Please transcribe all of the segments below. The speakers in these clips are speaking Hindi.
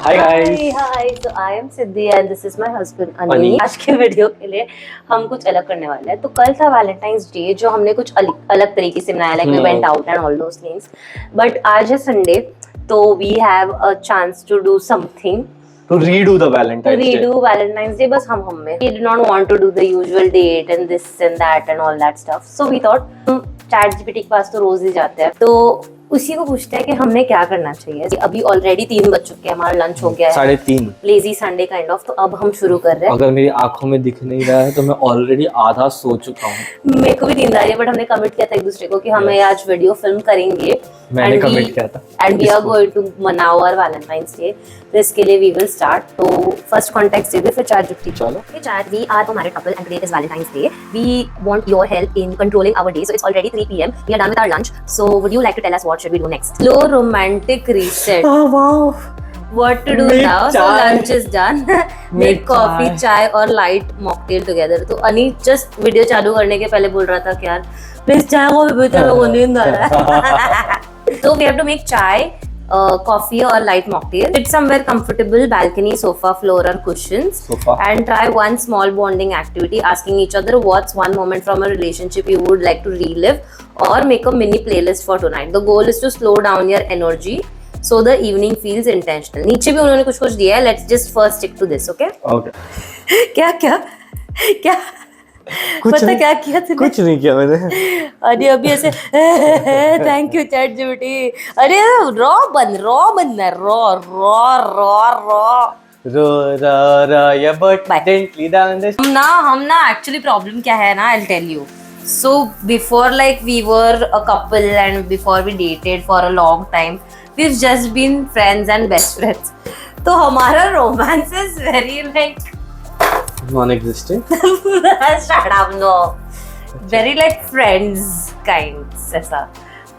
Hi guys. Hi. So I am Siddhi and this is my husband Ani. आज के वीडियो के लिए हम कुछ अलग करने वाले हैं। तो कल था वैलेंटाइंस डे जो हमने कुछ अलग तरीके से मनाया, like we went out and all those things. But आज है संडे तो we have a chance to do something. To redo the Valentine's Day. Redo Valentine's Day बस हम में. We did not want to do the usual date and this and that and all that stuff. So we thought ChatGPT के पास तो रोज ही जाते हैं तो उसी को पूछते हैं कि हमने क्या करना चाहिए। अभी ऑलरेडी 3 बज चुके हैं, हमारा लंच हो गया है, 3:30 लेजी संडे काइंड ऑफ। तो अब हम शुरू कर रहे हैं। अगर मेरी आंखों में दिख नहीं रहा है तो मैं ऑलरेडी आधा सो चुका हूँ। मेरे को भी नींद आ रही है बट हमने कमिट किया था एक दूसरे को कि हमें आज वीडियो फिल्म करेंगे। मैंने कमिट किया था and we are going to मनाओ आवर वैलेंटाइंस डे। तो इसके लिए वी विल स्टार्ट। तो फर्स्ट कॉन्टेक्स्ट दे दे फिर ChatGPT। चलो। Hey Chat, we are a married couple and today is Valentine's Day. We want your help in controlling our day. So it's already 3 p.m. We are done with our lunch. So would you like to tell us what should we do next? Slow romantic reset. Oh wow. What to do Make now? So chai. lunch is done. Make Make coffee, chai. चाय और light mocktail together. तो अनी just वीडियो चालू करने के पहले बोल रहा था कि यार प्लीज चाय को भी तो वो नींद आ रहा है। So we have to make chai, coffee or light mocktail. Sit somewhere comfortable, balcony, sofa, floor or cushions. Sofa. And try one small bonding activity, asking each other what's one moment from a relationship you would like to relive, or make a mini playlist for tonight. The goal is to slow down your energy so the evening feels intentional. नीचे भी उन्होंने कुछ दिया है. Let's just first stick to this, okay? Okay. क्या क्या क्या पता क्या किया तूने? कुछ नहीं किया मैंने। अरे अभी ऐसे थैंक यू ChatGPT। अरे रॉ बनना रॉ रो या बट gently down the हम ना एक्चुअली प्रॉब्लम क्या है ना, I tell you. So before like we were a couple and before we dated for a long time, we just been friends and best friends. तो हमारा romance is very like non-existent. shut up, no. Very like friends kinds ऐसा।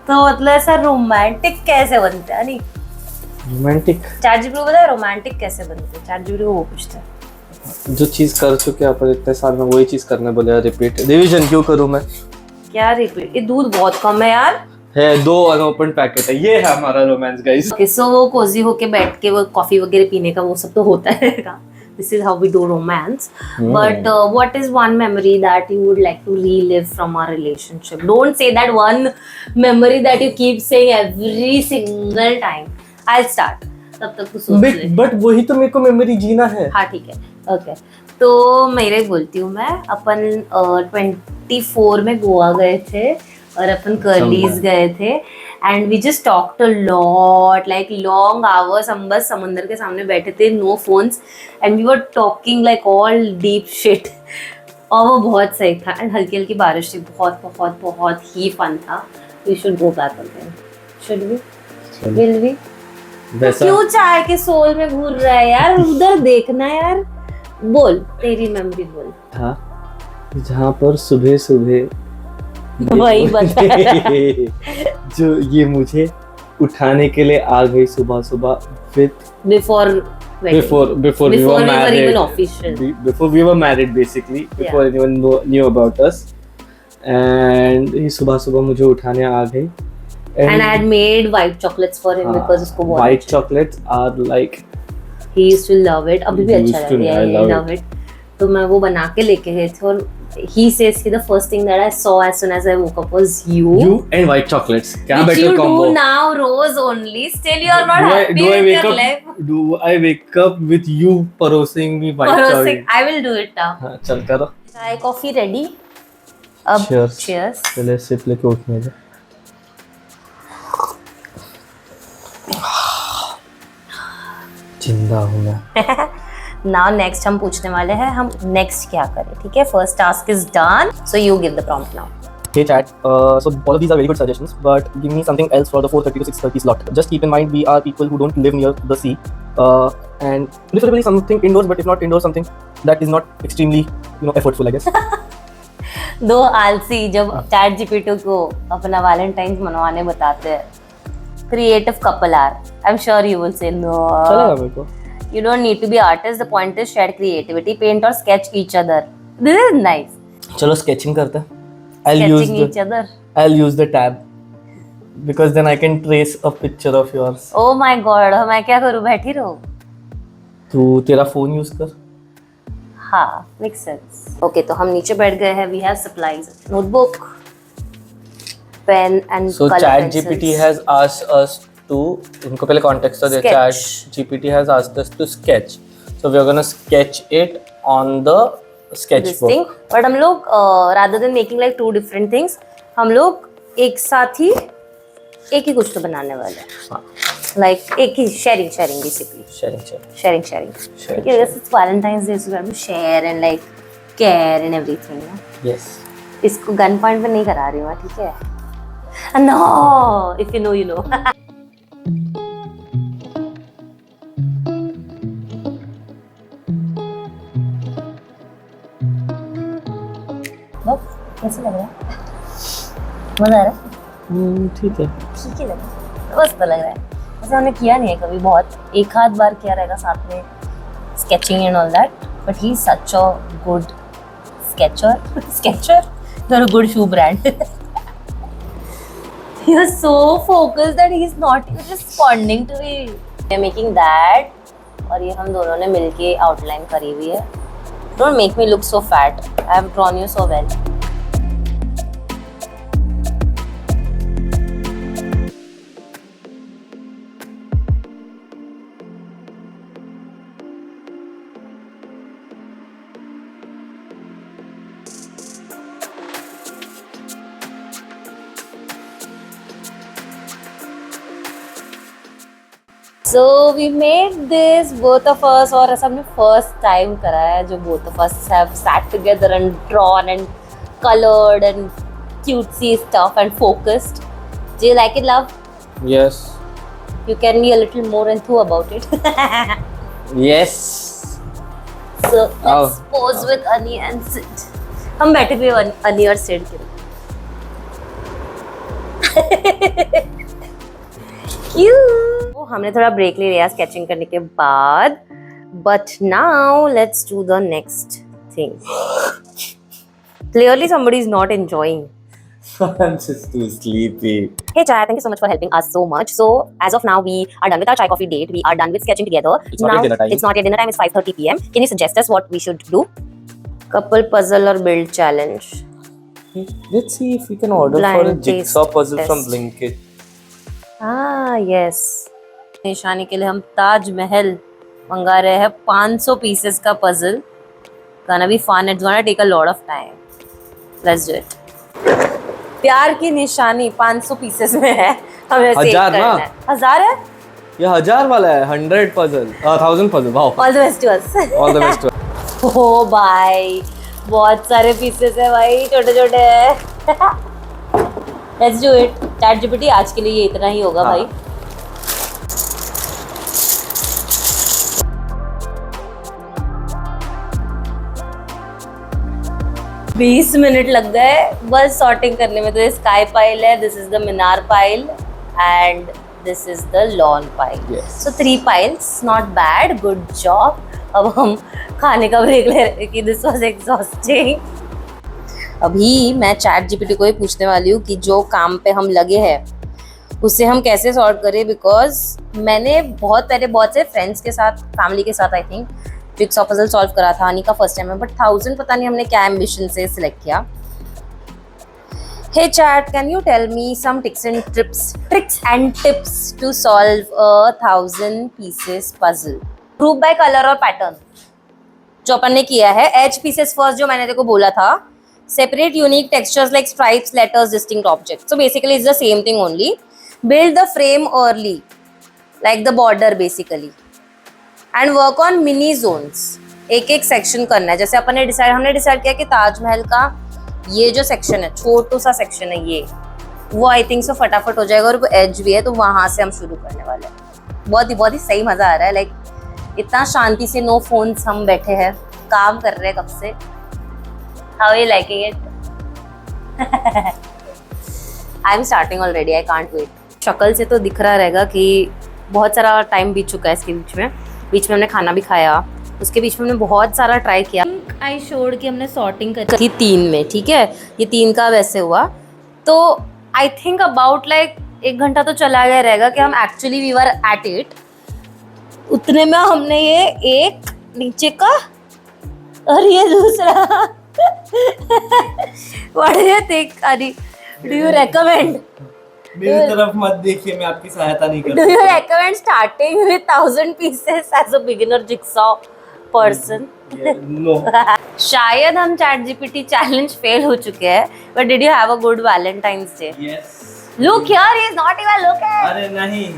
तो मतलब ऐसा रोमांटिक कैसे बनता है? नहीं Romantic. ChatGPT को पता है रोमांटिक कैसे बनते हैं? ChatGPT को वो पूछता है। जो चीज कर चुके हैं अपन इतने साल में वही चीज करने बोले, रिपीट रिवीजन क्यों करूं मैं? क्या रिपीट? ये दूध बहुत कम है यार। है 2 अनओपन पैकेट है। ये है हमारा रोमांस गाइस। ओके सो वो कोजी होके बैठ के वो कॉफी वगैरह पीने का वो सब तो होता है। This is how we do romance. But what is one memory that you would like to relive from our relationship? Don't say that one memory that you keep saying every single time. I'll start. तब तक तू सोच ले। बट वही तो मेरे को मेमोरी जीना है। हाँ ठीक है, ओके। तो मेरे बोलती हूँ मैं, अपन 24 में गोवा गए थे और अपन कर्लीज गए थे and we just talked a lot, like long hours. हम बस समुंदर के सामने बैठे थे, no phones, and we were talking like all deep shit. और वो बहुत सही था एंड हल्की हल्की बारिश थी, बहुत बहुत बहुत ही फन था। We should go back again. Should we? Will we? क्यों चाय के सोल में घूर रहा है यार? उधर देखना यार। बोल तेरी मेमोरी बोल। था जहाँ पर सुबह सुबह वही बता। जो ये मुझे उठाने के लिए आ गई सुबह सुबह with before we were married, even official. before we were married basically, before anyone knew about us, and ये सुबह सुबह मुझे उठाने आ गई and I had made white chocolates for him because उसको बहुत white chocolates are like he used to love it। अभी भी अच्छा लगता है, I love it। तो मैं वो बना के लेके गए थे और he says कि the first thing that I saw as soon as I woke up was you and white chocolates। क्या which better you combo? do now rose only, still you are not happy with your life। Do I wake up with you porossing me white chocolate? I will do it now। हाँ चल करो। चाय कॉफी रेडी। अब cheers। पहले सिप लेके उठने दे। जिंदा हूँ मैं। नाउ नेक्स्ट हम पूछने वाले हैं हम नेक्स्ट क्या करें, ठीक है? First task is done, so you give the prompt now. Hey chat, so all of these are very good suggestions, but give me something else for the 4:30 to 6:30 slot. Just keep in mind we are people who don't live near the sea, and preferably something indoors, but if not indoors, something that is not extremely, effortful, I guess. दो आलसी जब ChatGPT को अपना वैलेंटाइंस मनवाने बताते हैं, creative couple are, I am sure you will say no. चलेगा मेरे को। You don't need to be artist. The point is shared creativity. Paint or sketch each other. This is nice. चलो sketching करते हैं। Sketching each other. I'll use the tab because then I can trace a picture of yours. Oh my God. मैं क्या करूँ? बैठी रहूँ? तू तेरा फोन यूज कर। हाँ, मेक्स सेंस। ओके, तो हम नीचे बैठ गए हैं। We have supplies, notebook, pen and So ChatGPT has asked us to, इनको पहले context तो दे। Sketch. ChatGPT has asked us to sketch. So we are gonna sketch it on the this sketchbook. thing, but हम लोग rather than making like two different things, हम लोग एक साथ ही एक ही कुछ तो बनाने वाले हैं। हाँ, Like एक ही sharing basically. sharing. Sharing. Okay, because it's Valentine's Day, so we have to share and like care and everything. No? Yes. इसको गन पॉइंट पे नहीं करा रही हूँ, ठीक है? No, if you know, you know. कैसे लग रहा है? मजा आ रहा है? ठीक है। ठीक ही लग रहा है, मस्त लग रहा है। वैसे हमने किया नहीं है कभी, बहुत एक आध बार किया रहेगा साथ में sketching and all that, but he's such a good sketcher. They're a good shoe brand. You're so focused that he's not even responding to me. We're making that, और ये हम दोनों ने मिलके outline करी हुई है. Don't make me look so fat. I have drawn you so well. So we made this, both of us, और ऐसा हमने first time करा है जो both of us have sat together and drawn and colored and cutesy stuff and focused. Do you like it, love? Yes. You can be a little more enthused about it. Yes. So let's pose with Ani and sit. हम बैठे हुए Ani और Sid के। Cute. हमने थोड़ा ब्रेक ले लिया स्केचिंग करने के बाद, but now let's do the next thing. Clearly somebody is not enjoying. I'm just too sleepy. Hey Chaya, thank you so much for helping us so much. So as of now, we are done with our chai coffee date. We are done with sketching together. It's not yet dinner time. It's not yet dinner time. It's 5:30 p.m. Can you suggest us what we should do? Couple puzzle or build challenge. Let's see if we can order Blind for a jigsaw taste puzzle from test. Blinkit. Ah yes. निशानी के लिए हम ताजमहल मंगा रहे हैं 500 पीसेस का puzzle. Gonna be fun. It's gonna take a lot of time. Let's do it. प्यार की निशानी 500 पीसेस में है, हमें सेव 1000 करना ना? है. 1000 है? ये 1000 वाला है, 100 puzzle, 1000 puzzle. Wow. All the best to us. All the best to us. ओ भाई, बहुत सारे पीसेस है भाई, छोटे छोटे है. Let's do it. ChatGPT आज के लिए ये इतना ही होगा भाई. 20 मिनट लग गए बस सॉर्टिंग करने में. तो ये स्काई पाइल है, this is the Minar pile and this is the lawn pile. So 3 piles, not bad, good job. अब हम खाने का ब्रेक ले रहे हैं कि दिस वाज एग्जॉस्टिंग. अभी मैं ChatGPT को ही पूछने वाली हूँ कि जो काम पे हम लगे हैं उसे हम कैसे सॉर्ट करें, बिकॉज मैंने बहुत पहले बहुत से फ्रेंड्स के साथ, फैमिली के साथ I think jigsaw puzzle solve करा था. आनी का फर्स्ट टाइम है, बट 1000 पता नहीं हमने क्या एम्बिशन से सिलेक्ट किया. Hey chat, can you tell me some tricks and tips to solve a 1000 pieces puzzle? Group by color और pattern. जो अपन ने किया है, edge pieces first जो मैंने तेको बोला था. Separate unique textures like stripes, letters, distinct objects. So basically it's the same thing only. Build the frame early, like the border basically. And work on mini zones. एक सेक्शन करना है. जैसे हमने डिसाइड किया कि ताजमहल का ये जो सेक्शन है, छोटू सा सेक्शन है ये, वो आई थिंक सो फटाफट हो जाएगा और वो एज भी है, तो वहां से हम शुरू करने वाले हैं. बहुत ही सही मजा आ रहा है. लाइक इतना शांति से, नो फोन्स, हम बैठे हैं, काम कर रहे हैं कब से. How you liking it? I am starting already, I can't wait. शक्ल से तो दिख रहा रहेगा कि बहुत सारा टाइम बीत चुका है इसके बीच में हमने खाना भी खाया, उसके बीच में हमने बहुत सारा ट्राई किया. आई शोड कि हमने सॉर्टिंग करी थी 3 में, ठीक है, ये 3 का वैसे हुआ. तो आई थिंक अबाउट लाइक 1 घंटा तो चला गया रहेगा कि हम actually we were at it. उतने में हमने ये एक नीचे का और ये दूसरा what do you think Aadi? Do you recommend? मेरी तरफ मत देखिए, मैं आपकी सहायता नहीं कर do you recommend starting with 1000 pieces as a beginner jigsaw person? No. शायद हम चैट जीपीटी चैलेंज फेल हो चुके हैं, but did you have a good Valentine's day? Yes. Look here, he is not even looking. अरे नहीं,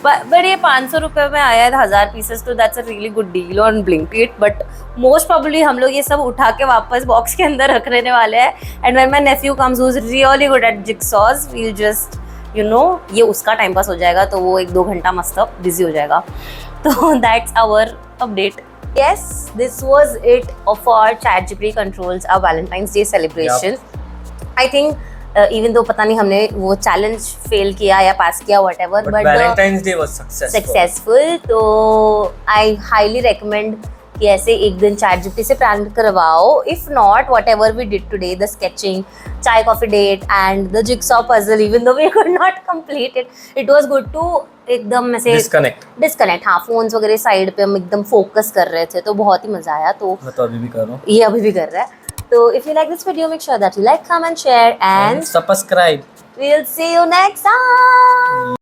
बट ये 500 रुपए में आया है 1000 पीसेस, तो that's a really good deal on Blinkit. But most probably हम लोग ये सब उठा के वापस बॉक्स के अंदर रख लेने वाले हैं। And when my nephew comes who is really good at jigsaws, we will just you know, ये उसका टाइम पास हो जाएगा, तो वो 1-2 घंटा मस्त बिजी हो जाएगा। तो that's our update. Yes, this was it for ChatGPT controls our Valentine's Day celebration. I think even though पता नहीं हमने वो challenge fail किया या pass किया whatever, but Valentine's Day was successful. तो I highly recommend कि ऐसे एक दिन ChatGPT से prank करवाओ. If not, whatever we did today, the sketching, chai coffee date and the jigsaw puzzle, even though we could not complete it, it was good to एकदम ऐसे डिस्कनेक्ट। हाँ, फोन्स वगैरह साइड पे हम एकदम फोकस कर रहे थे, तो बहुत ही मजा आया। तो मैं तो अभी भी कर रहा हूँ, ये अभी भी कर रहा है। तो if you like this video, make sure that you like, comment, share and subscribe. We will see you next time.